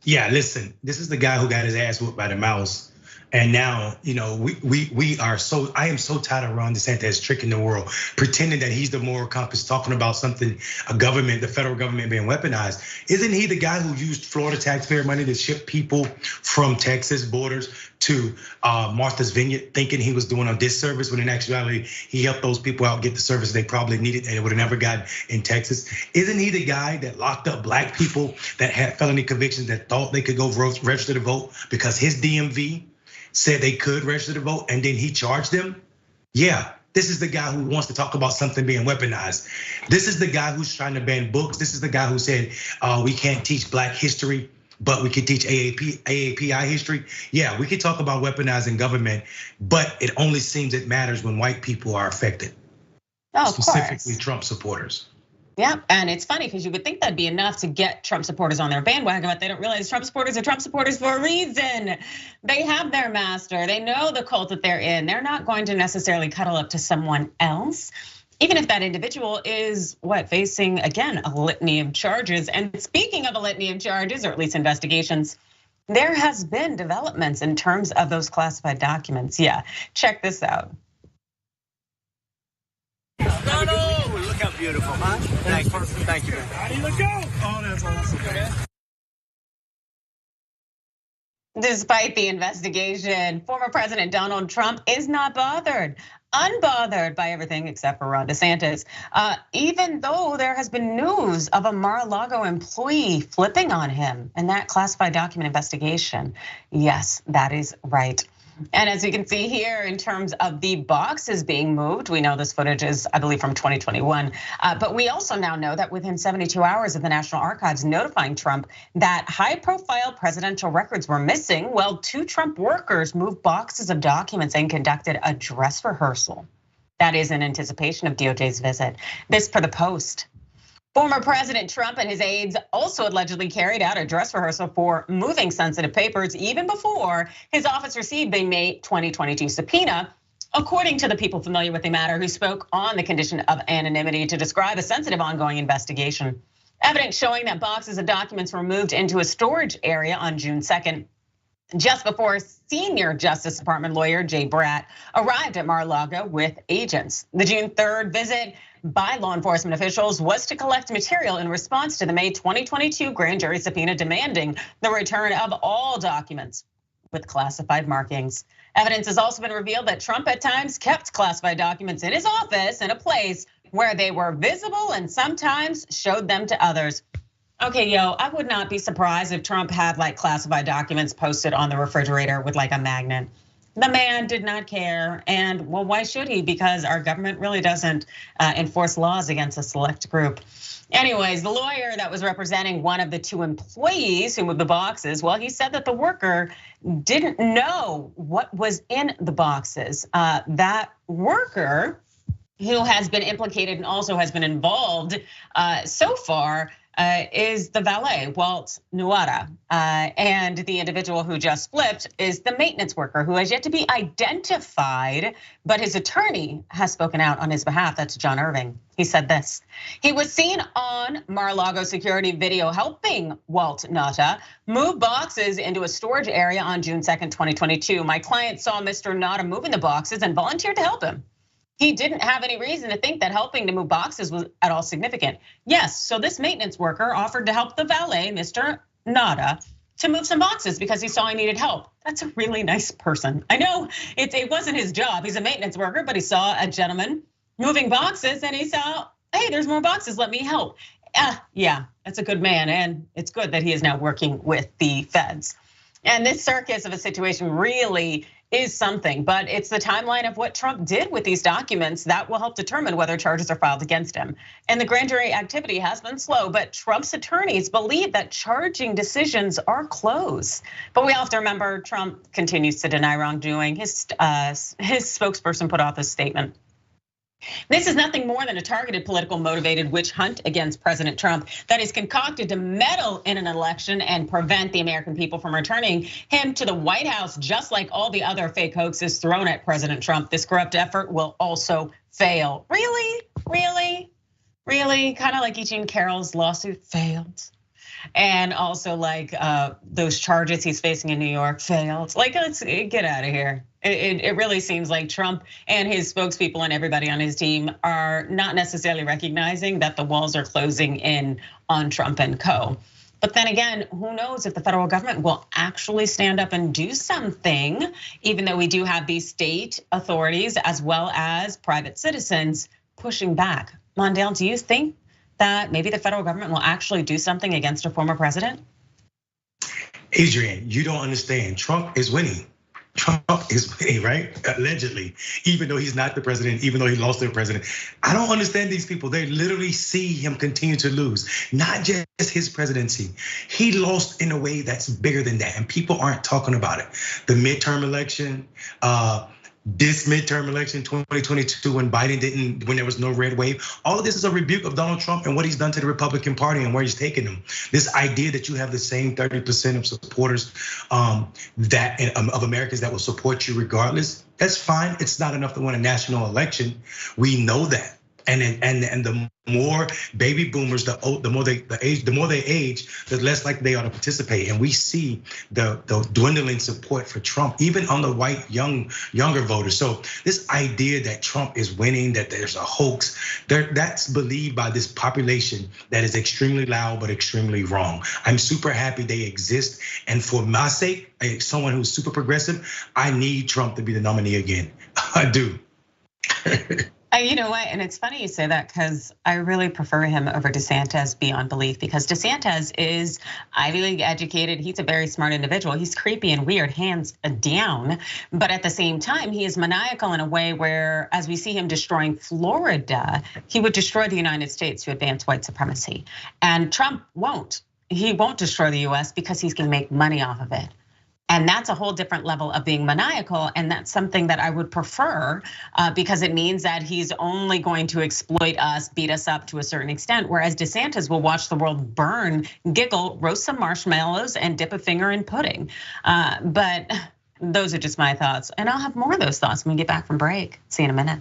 Yeah, listen, this is the guy who got his ass whooped by the mouse. And now, I am so tired of Ron DeSantis tricking the world, pretending that he's the moral compass, talking about something, the federal government being weaponized. Isn't he the guy who used Florida taxpayer money to ship people from Texas borders to Martha's Vineyard, thinking he was doing a disservice, when in actuality, he helped those people out get the service they probably needed and would have never gotten in Texas? Isn't he the guy that locked up black people that had felony convictions that thought they could go register to vote because his DMV said they could register to vote and then he charged them? Yeah, this is the guy who wants to talk about something being weaponized. This is the guy who's trying to ban books. This is the guy who said we can't teach black history, but we can teach AAPI history. Yeah, we can talk about weaponizing government, but it only seems it matters when white people are affected. Specifically Trump supporters. Yeah, and it's funny because you would think that'd be enough to get Trump supporters on their bandwagon, but they don't realize Trump supporters are Trump supporters for a reason. They have their master. They know the cult that they're in. They're not going to necessarily cuddle up to someone else. even if that individual is facing, again, a litany of charges. And speaking of a litany of charges, or at least investigations, there has been developments in terms of those classified documents. Yeah, check this out. Look how beautiful, huh? Thank you. How do you look out? Oh, that's awesome. Despite the investigation, former President Donald Trump is not unbothered by everything except for Ron DeSantis. Even though there has been news of a Mar-a-Lago employee flipping on him in that classified document investigation. Yes, that is right. And as you can see here, in terms of the boxes being moved, we know this footage is, I believe, from 2021. But we also now know that within 72 hours of the National Archives notifying Trump that high-profile presidential records were missing, well, 2 Trump workers moved boxes of documents and conducted a dress rehearsal. That is in anticipation of DOJ's visit. This per the Post. Former President Trump and his aides also allegedly carried out a dress rehearsal for moving sensitive papers even before his office received the May 2022 subpoena, according to the people familiar with the matter who spoke on the condition of anonymity to describe a sensitive ongoing investigation. Evidence showing that boxes of documents were moved into a storage area on June 2nd, just before senior Justice Department lawyer Jay Bratt arrived at Mar-a-Lago with agents. The June 3rd visit by law enforcement officials was to collect material in response to the May 2022 grand jury subpoena demanding the return of all documents with classified markings. Evidence has also been revealed that Trump at times kept classified documents in his office in a place where they were visible and sometimes showed them to others. Okay, I would not be surprised if Trump had like classified documents posted on the refrigerator with like a magnet. The man did not care, and well, why should he? Because our government really doesn't enforce laws against a select group. Anyways, the lawyer that was representing one of the 2 employees who moved the boxes, well, he said that the worker didn't know what was in the boxes. That worker, who has been implicated and also has been involved so far, is the valet, Walt Nuada. And the individual who just flipped is the maintenance worker who has yet to be identified, but his attorney has spoken out on his behalf. That's John Irving. He said this: he was seen on Mar-a-Lago security video helping Walt Nuada move boxes into a storage area on June 2nd, 2022. My client saw Mr. Nuada moving the boxes and volunteered to help him. He didn't have any reason to think that helping to move boxes was at all significant. Yes, so this maintenance worker offered to help the valet, Mr. Nuada, to move some boxes because he saw he needed help. That's a really nice person. I know it wasn't his job. He's a maintenance worker, but he saw a gentleman moving boxes and he saw, hey, there's more boxes, let me help. Yeah, that's a good man, and it's good that he is now working with the feds. And this circus of a situation really is something, but it's the timeline of what Trump did with these documents that will help determine whether charges are filed against him. And the grand jury activity has been slow, but Trump's attorneys believe that charging decisions are close. But we have to remember Trump continues to deny wrongdoing. His spokesperson put out this statement. This is nothing more than a targeted, political motivated witch hunt against President Trump that is concocted to meddle in an election and prevent the American people from returning him to the White House, just like all the other fake hoaxes thrown at President Trump. This corrupt effort will also fail. Really? Kind of like Eugene Carroll's lawsuit failed. And also like those charges he's facing in New York failed. Like, let's get out of here. It really seems like Trump and his spokespeople and everybody on his team are not necessarily recognizing that the walls are closing in on Trump and co. But then again, who knows if the federal government will actually stand up and do something, even though we do have these state authorities as well as private citizens pushing back. Mondale, do you think that maybe the federal government will actually do something against a former president? Adrienne, you don't understand. Trump is winning. Trump is winning, right? Allegedly, even though he's not the president, even though he lost their president. I don't understand these people. They literally see him continue to lose, not just his presidency. He lost in a way that's bigger than that, and people aren't talking about it. The midterm election, this midterm election, 2022, when when there was no red wave, all of this is a rebuke of Donald Trump and what he's done to the Republican Party and where he's taken them. This idea that you have the same 30% of supporters of Americans that will support you regardless, that's fine. It's not enough to win a national election. We know that. And the more baby boomers, the more they age, the less likely they are to participate. And we see the dwindling support for Trump, even on the white younger voters. So this idea that Trump is winning, that there's a hoax, that's believed by this population that is extremely loud but extremely wrong. I'm super happy they exist, and for my sake, as someone who's super progressive, I need Trump to be the nominee again. I do. You know what? And it's funny you say that, because I really prefer him over DeSantis beyond belief, because DeSantis is Ivy League educated. He's a very smart individual. He's creepy and weird, hands down. But at the same time, he is maniacal in a way where, as we see him destroying Florida, he would destroy the United States to advance white supremacy. And Trump won't. He won't destroy the US because he's gonna make money off of it. And that's a whole different level of being maniacal. And that's something that I would prefer, because it means that he's only going to exploit us, beat us up to a certain extent. Whereas DeSantis will watch the world burn, giggle, roast some marshmallows, and dip a finger in pudding. But those are just my thoughts. And I'll have more of those thoughts when we get back from break. See you in a minute.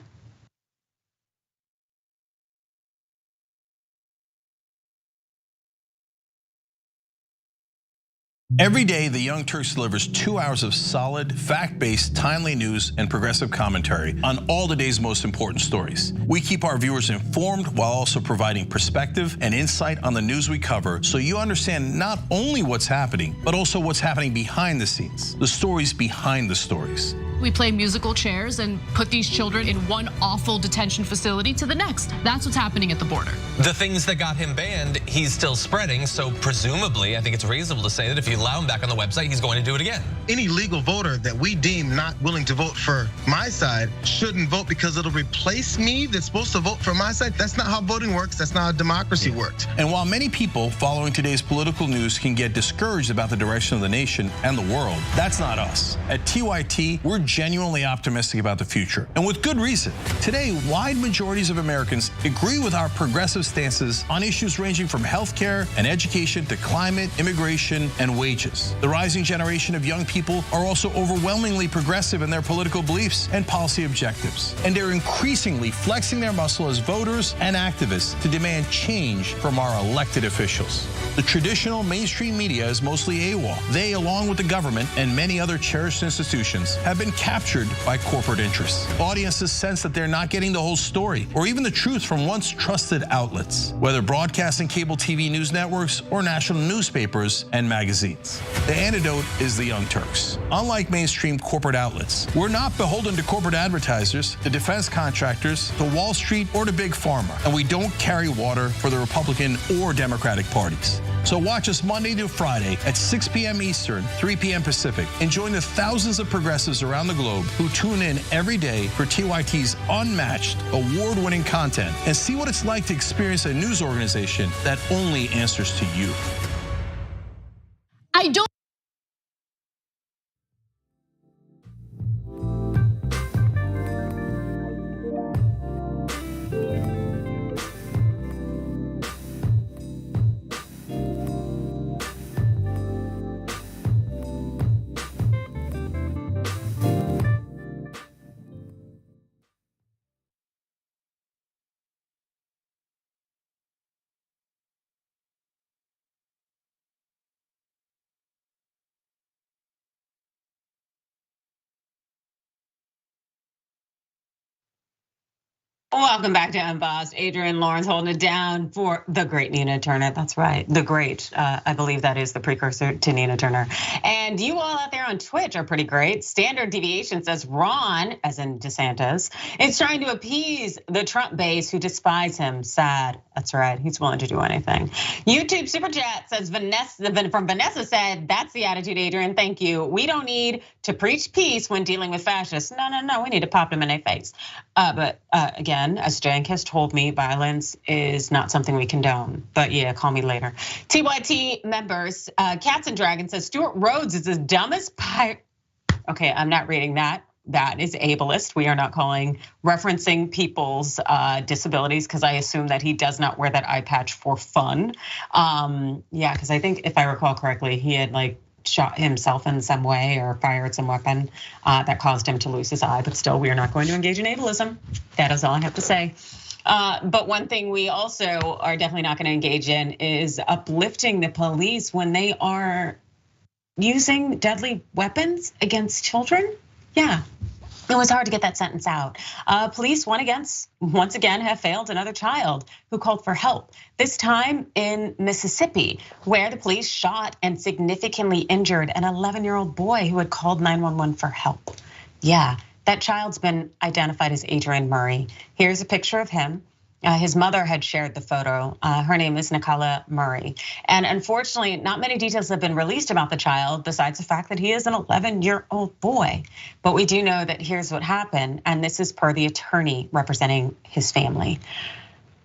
Every day, the Young Turks delivers 2 hours of solid, fact-based, timely news and progressive commentary on all the day's most important stories. We keep our viewers informed while also providing perspective and insight on the news we cover, so you understand not only what's happening, but also what's happening behind the scenes, the stories behind the stories. We play musical chairs and put these children in one awful detention facility to the next. That's what's happening at the border. The things that got him banned, he's still spreading. So presumably, I think it's reasonable to say that if you allow him back on the website, he's going to do it again. Any legal voter that we deem not willing to vote for my side shouldn't vote because it'll replace me that's supposed to vote for my side. That's not how voting works. That's not how democracy works. And while many people following today's political news can get discouraged about the direction of the nation and the world, that's not us. At TYT, we're genuinely optimistic about the future, and with good reason. Today, wide majorities of Americans agree with our progressive stances on issues ranging from healthcare and education to climate, immigration, and wages. The rising generation of young people are also overwhelmingly progressive in their political beliefs and policy objectives, and they're increasingly flexing their muscle as voters and activists to demand change from our elected officials. The traditional mainstream media is mostly AWOL. They, along with the government and many other cherished institutions, have been captured by corporate interests. Audiences sense that they're not getting the whole story or even the truth from once trusted outlets, whether broadcasting cable TV news networks or national newspapers and magazines. The antidote is the Young Turks. Unlike mainstream corporate outlets, we're not beholden to corporate advertisers, to defense contractors, to Wall Street, or to Big Pharma, and we don't carry water for the Republican or Democratic parties. So watch us Monday to Friday at 6 p.m. Eastern, 3 p.m. Pacific, and join the thousands of progressives around the globe who tune in every day for TYT's unmatched, award-winning content and see what it's like to experience a news organization that only answers to you. I don't. Welcome back to Unbossed. Adrienne Lawrence holding it down for the great Nina Turner. That's right, the great. I believe that is the precursor to Nina Turner. And you all out there on Twitch are pretty great. Standard Deviation says Ron, as in DeSantis, is trying to appease the Trump base who despise him. Sad. That's right, he's willing to do anything. YouTube Super Chat says Vanessa said, that's the attitude, Adrienne, thank you. We don't need to preach peace when dealing with fascists. No, we need to pop them in the face. But again, as Jank has told me, violence is not something we condone. But yeah, call me later. TYT members, Cats and Dragons says Stuart Rhodes is the dumbest pirate. Okay, I'm not reading that. That is ableist. We are not referencing people's disabilities because I assume that he does not wear that eye patch for fun. Yeah, because I think if I recall correctly, he had like shot himself in some way or fired some weapon that caused him to lose his eye. But still, we are not going to engage in ableism. That is all I have to say. But one thing we also are definitely not going to engage in is uplifting the police when they are using deadly weapons against children. Yeah. It was hard to get that sentence out. Police once again have failed another child who called for help. This time in Mississippi, where the police shot and significantly injured an 11-year-old boy who had called 911 for help. Yeah, that child's been identified as Adrienne Murray. Here's a picture of him. His mother had shared the photo. Her name is Nicola Murray. And unfortunately, not many details have been released about the child besides the fact that he is an 11-year-old boy. But we do know that here's what happened, and this is per the attorney representing his family.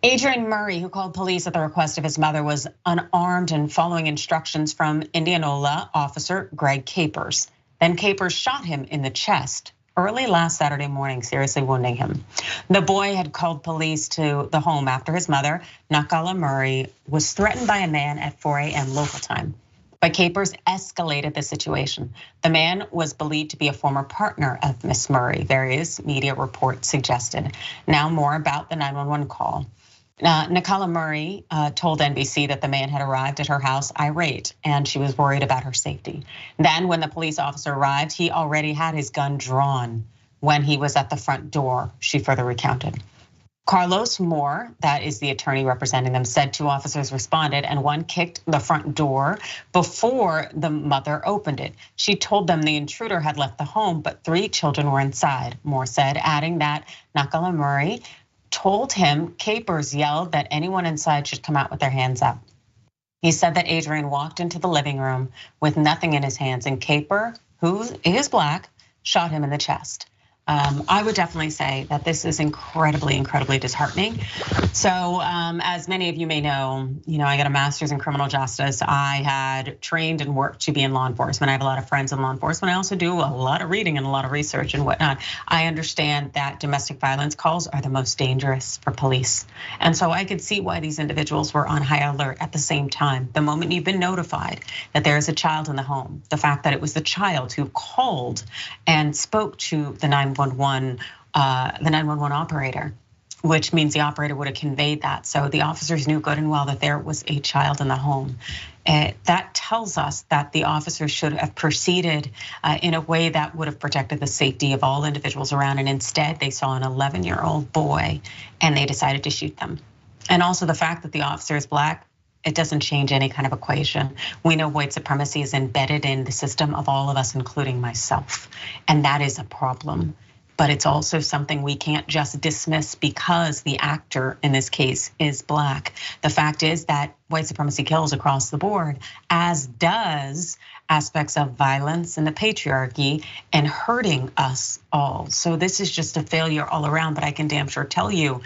Adrienne Murray, who called police at the request of his mother, was unarmed and following instructions from Indianola officer Greg Capers. Then Capers shot him in the chest early last Saturday morning, seriously wounding him. The boy had called police to the home after his mother, Nicola Murray, was threatened by a man at 4 a.m. local time. But Capers escalated the situation. The man was believed to be a former partner of Miss Murray, various media reports suggested. Now more about the 911 call. Nicola Murray told NBC that the man had arrived at her house irate and she was worried about her safety. Then when the police officer arrived, he already had his gun drawn when he was at the front door, she further recounted. Carlos Moore, that is the attorney representing them, said 2 officers responded and one kicked the front door before the mother opened it. She told them the intruder had left the home, but 3 children were inside, Moore said, adding that Nicola Murray told him Capers yelled that anyone inside should come out with their hands up. He said that Adrienne walked into the living room with nothing in his hands, and Caper, who is black, shot him in the chest. I would definitely say that this is incredibly, incredibly disheartening. So as many of you may know, I got a master's in criminal justice. I had trained and worked to be in law enforcement. I have a lot of friends in law enforcement. I also do a lot of reading and a lot of research and whatnot. I understand that domestic violence calls are the most dangerous for police. And so I could see why these individuals were on high alert at the same time. The moment you've been notified that there is a child in the home, the fact that it was the child who called and spoke to the 911 operator, which means the operator would have conveyed that. So the officers knew good and well that there was a child in the home. That tells us that the officers should have proceeded in a way that would have protected the safety of all individuals around. And instead they saw an 11-year-old boy and they decided to shoot them. And also the fact that the officer is black, it doesn't change any kind of equation. We know white supremacy is embedded in the system of all of us, including myself. And that is a problem. But it's also something we can't just dismiss because the actor in this case is black. The fact is that white supremacy kills across the board, as does aspects of violence and the patriarchy and hurting us all. So this is just a failure all around, but I can damn sure tell you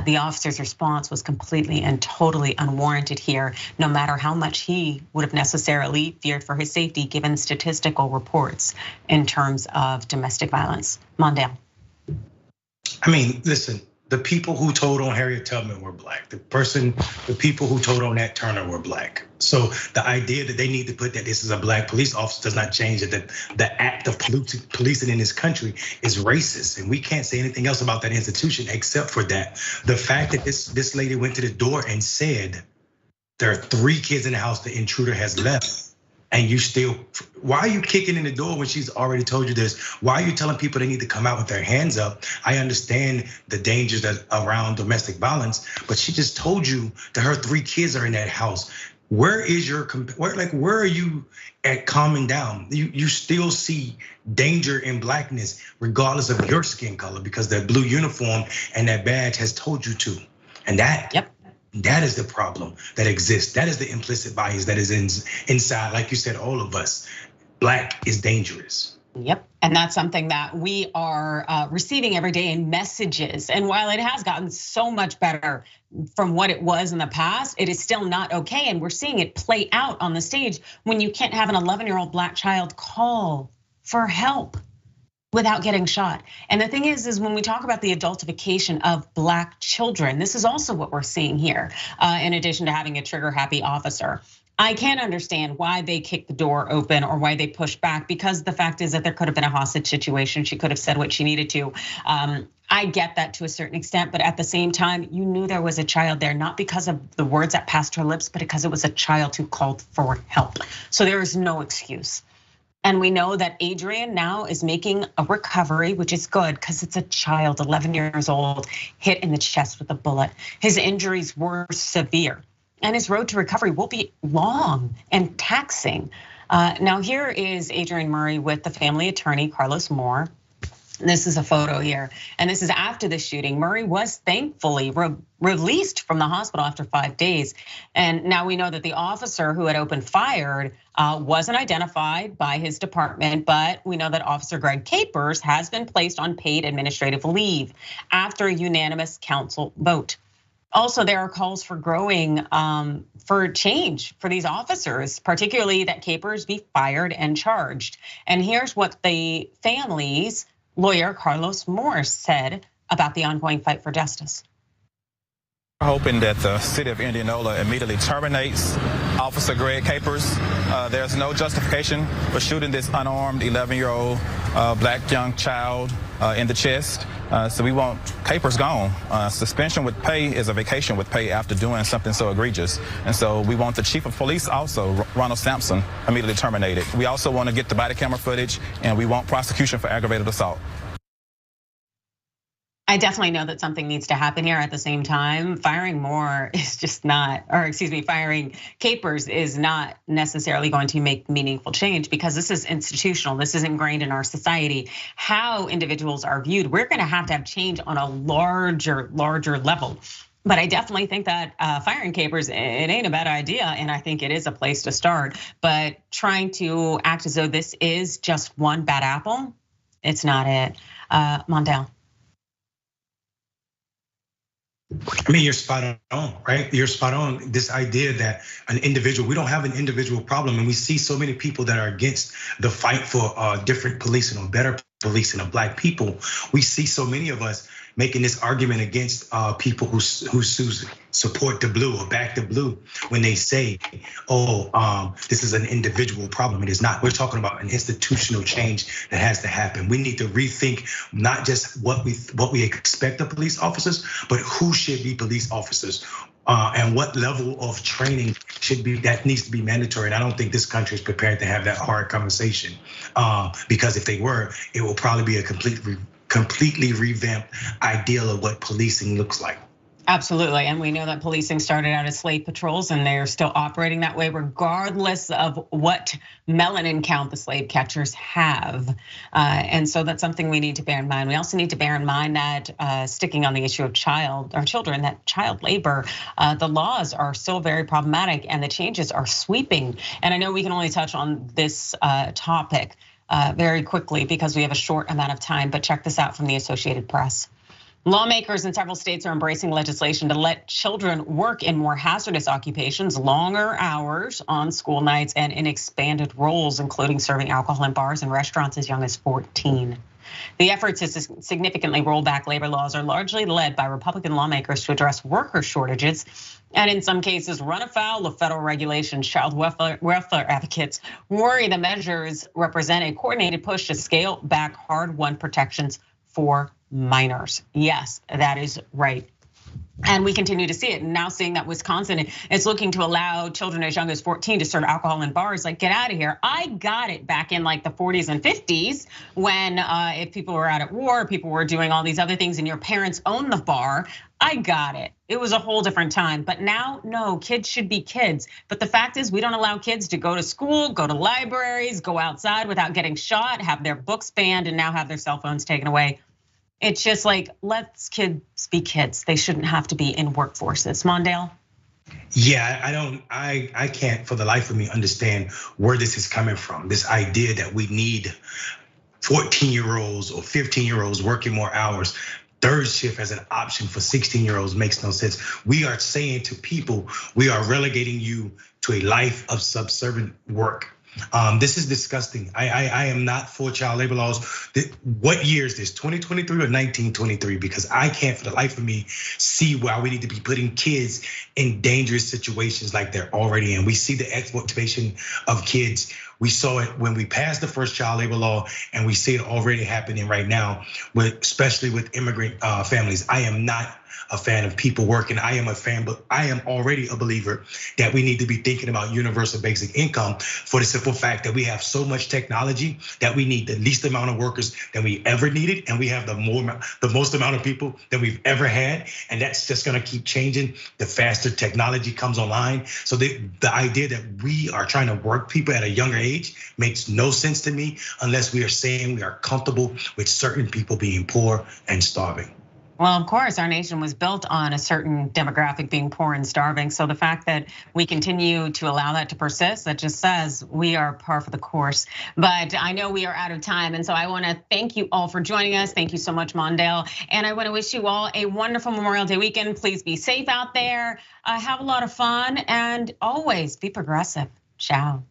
the officer's response was completely and totally unwarranted here, no matter how much he would have necessarily feared for his safety given statistical reports in terms of domestic violence. Mondale. I mean, listen, the people who told on Harriet Tubman were black. The people who told on Nat Turner were black. So the idea that they need to put that this is a black police officer does not change that the act of policing in this country is racist. And we can't say anything else about that institution except for that. The fact that this lady went to the door and said, there are 3 kids in the house, the intruder has left. And you still, why are you kicking in the door when she's already told you this? Why are you telling people they need to come out with their hands up? I understand the dangers that around domestic violence, but she just told you that her 3 kids are in that house. Where is your, where are you at calming down? You still see danger in blackness, regardless of your skin color, because that blue uniform and that badge has told you to. And that is the problem that exists. That is the implicit bias that is inside, like you said, all of us. Black is dangerous. Yep, and that's something that we are receiving every day in messages. And while it has gotten so much better from what it was in the past, it is still not okay. And we're seeing it play out on the stage when you can't have an 11-year-old black child call for help without getting shot. And the thing is when we talk about the adultification of black children, this is also what we're seeing here, in addition to having a trigger happy officer. I can't understand why they kicked the door open or why they pushed back, because the fact is that there could have been a hostage situation. She could have said what she needed to. I get that to a certain extent, but at the same time, you knew there was a child there, not because of the words that passed her lips, but because it was a child who called for help. So there is no excuse. And we know that Adrienne now is making a recovery, which is good because it's a child, 11 years old, hit in the chest with a bullet. His injuries were severe. And his road to recovery will be long and taxing. Now here is Adrienne Murray with the family attorney, Carlos Moore. This is a photo here, and this is after the shooting. Murray was thankfully released from the hospital after 5 days. And now we know that the officer who had opened fire wasn't identified by his department, but we know that Officer Greg Capers has been placed on paid administrative leave after a unanimous council vote. Also, there are calls for growing for change for these officers, particularly that Capers be fired and charged. And here's what the family's lawyer, Carlos Moore, said about the ongoing fight for justice. We're hoping that the city of Indianola immediately terminates Officer Greg Capers. There's no justification for shooting this unarmed 11-year-old black young child in the chest. So we want Capers gone. Suspension with pay is a vacation with pay after doing something so egregious. And so we want the chief of police also, Ronald Sampson, immediately terminated. We also want to get the body camera footage, and we want prosecution for aggravated assault. I definitely know that something needs to happen here. At the same time, firing Moore is just not, or excuse me, firing Capers is not necessarily going to make meaningful change, because this is institutional. This is ingrained in our society. How individuals are viewed, we're going to have change on a larger level. But I definitely think that firing Capers, it ain't a bad idea, and I think it is a place to start. But trying to act as though this is just one bad apple, it's not it. Mondale. I mean, you're spot on, right? You're spot on. This idea that an individual, we don't have an individual problem, and we see so many people that are against the fight for different policing or better policing of black people. We see so many of us making this argument against people who support the blue or back the blue when they say, this is an individual problem. It is not. We're talking about an institutional change that has to happen. We need to rethink not just what we expect of police officers, but who should be police officers. And what level of training that needs to be mandatory. And I don't think this country is prepared to have that hard conversation, because if they were, it will probably be a completely revamped ideal of what policing looks like. Absolutely, and we know that policing started out as slave patrols, and they're still operating that way regardless of what melanin count the slave catchers have. And so that's something we need to bear in mind. We also need to bear in mind that sticking on the issue of children, that child labor, the laws are still very problematic and the changes are sweeping. And I know we can only touch on this topic very quickly because we have a short amount of time, but check this out from the Associated Press. Lawmakers in several states are embracing legislation to let children work in more hazardous occupations, longer hours on school nights, and in expanded roles, including serving alcohol in bars and restaurants as young as 14. The efforts to significantly roll back labor laws are largely led by Republican lawmakers to address worker shortages, and in some cases run afoul of federal regulations. Child welfare advocates worry the measures represent a coordinated push to scale back hard-won protections for minors. Yes, that is right. And we continue to see it. And now seeing that Wisconsin is looking to allow children as young as 14 to serve alcohol in bars, like get out of here. I got it back in like the 40s and 50s when if people were out at war, people were doing all these other things and your parents owned the bar. I got it. It was a whole different time. But now, no, kids should be kids. But the fact is we don't allow kids to go to school, go to libraries, go outside without getting shot, have their books banned, and now have their cell phones taken away. It's just like, let's kids be kids. They shouldn't have to be in workforces. Mondale? Yeah, I can't for the life of me understand where this is coming from. This idea that we need 14-year-olds or 15-year-olds working more hours. Third shift as an option for 16-year-olds makes no sense. We are saying to people, we are relegating you to a life of subservient work. This is disgusting. I am not for child labor laws. What year is this, 2023 or 1923? Because I can't for the life of me see why we need to be putting kids in dangerous situations like they're already in. We see the exploitation of kids. We saw it when we passed the first child labor law, and we see it already happening right now, especially with immigrant families. I am not a fan of people working. I am a fan, but I am already a believer that we need to be thinking about universal basic income for the simple fact that we have so much technology that we need the least amount of workers that we ever needed, and we have the most amount of people that we've ever had, and that's just gonna keep changing the faster technology comes online. So the idea that we are trying to work people at a younger age makes no sense to me unless we are saying we are comfortable with certain people being poor and starving. Well, of course, our nation was built on a certain demographic being poor and starving. So the fact that we continue to allow that to persist, that just says we are par for the course. But I know we are out of time. And so I want to thank you all for joining us. Thank you so much, Mondale. And I want to wish you all a wonderful Memorial Day weekend. Please be safe out there. Have a lot of fun and always be progressive. Ciao.